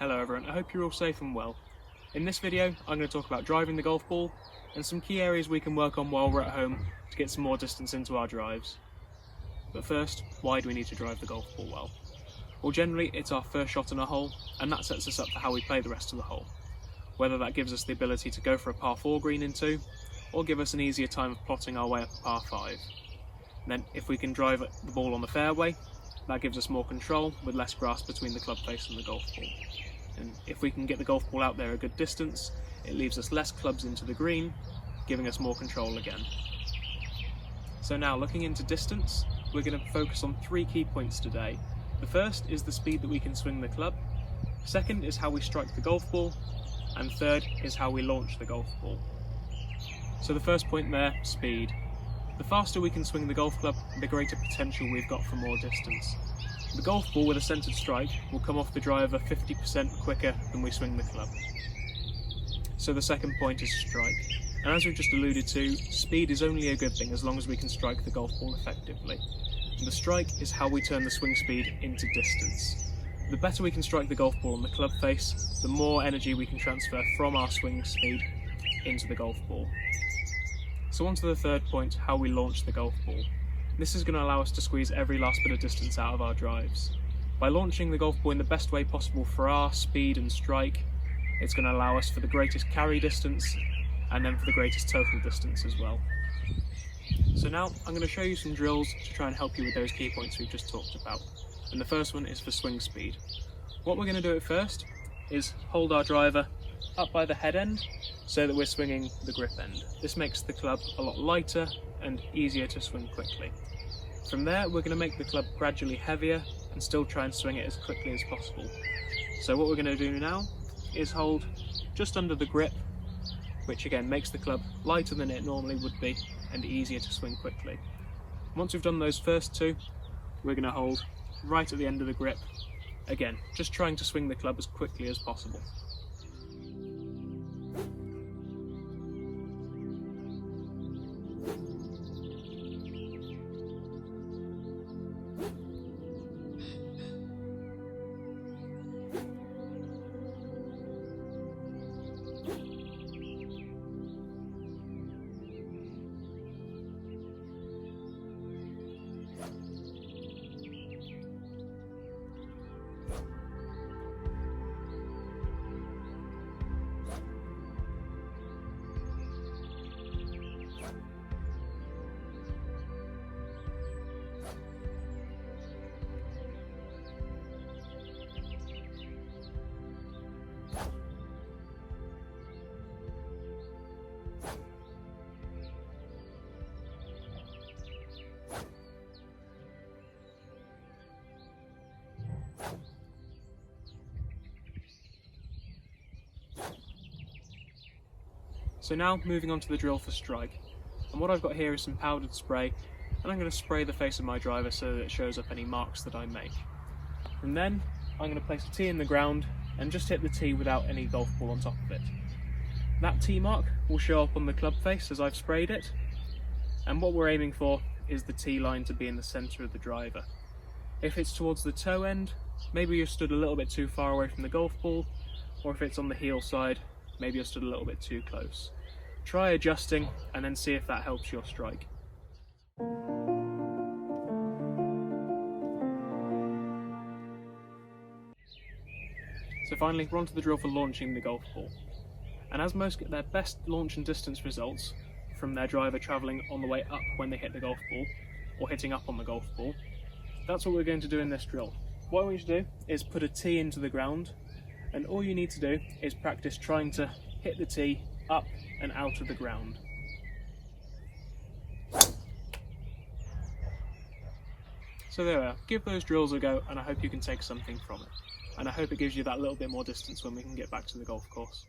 Hello everyone, I hope you're all safe and well. In this video I'm going to talk about driving the golf ball and some key areas we can work on while we're at home to get some more distance into our drives. But first, why do we need to drive the golf ball well? Well, generally it's our first shot on a hole, and that sets us up for how we play the rest of the hole. Whether that gives us the ability to go for a par 4 green in 2, or give us an easier time of plotting our way up a par 5. And then if we can drive the ball on the fairway, that gives us more control with less grass between the club face and the golf ball. And if we can get the golf ball out there a good distance, it leaves us less clubs into the green, giving us more control again. So now, looking into distance, we're going to focus on 3 key points today. The first is the speed that we can swing the club, second is how we strike the golf ball, and third is how we launch the golf ball. So the first point there, speed. The faster we can swing the golf club, the greater potential we've got for more distance. The golf ball with a centred strike will come off the driver 50% quicker than we swing the club. So the second point is strike. And as we've just alluded to, speed is only a good thing as long as we can strike the golf ball effectively. The strike is how we turn the swing speed into distance. The better we can strike the golf ball on the club face, the more energy we can transfer from our swing speed into the golf ball. So on to the third point, how we launch the golf ball. This is going to allow us to squeeze every last bit of distance out of our drives. By launching the golf ball in the best way possible for our speed and strike, it's going to allow us for the greatest carry distance and then for the greatest total distance as well. So now I'm going to show you some drills to try and help you with those key points we've just talked about. And the first one is for swing speed. What we're going to do at first is hold our driver up by the head end so that we're swinging the grip end. This makes the club a lot lighter and easier to swing quickly. From there we're going to make the club gradually heavier and still try and swing it as quickly as possible. So what we're going to do now is hold just under the grip, which again makes the club lighter than it normally would be and easier to swing quickly. Once we've done those first two, we're going to hold right at the end of the grip, again just trying to swing the club as quickly as possible. So now moving on to the drill for strike, and what I've got here is some powdered spray, and I'm going to spray the face of my driver so that it shows up any marks that I make. From then I'm going to place a tee in the ground and just hit the tee without any golf ball on top of it. That tee mark will show up on the club face as I've sprayed it, and what we're aiming for is the tee line to be in the centre of the driver. If it's towards the toe end, maybe you're stood a little bit too far away from the golf ball, or if it's on the heel side, maybe you're stood a little bit too close. Try adjusting and then see if that helps your strike. So finally, we're on to the drill for launching the golf ball. And as most get their best launch and distance results from their driver travelling on the way up when they hit the golf ball, or hitting up on the golf ball, that's what we're going to do in this drill. What I want you to do is put a tee into the ground, and all you need to do is practice trying to hit the tee up and out of the ground. So there we are. Give those drills a go and I hope you can take something from it. And I hope it gives you that little bit more distance when we can get back to the golf course.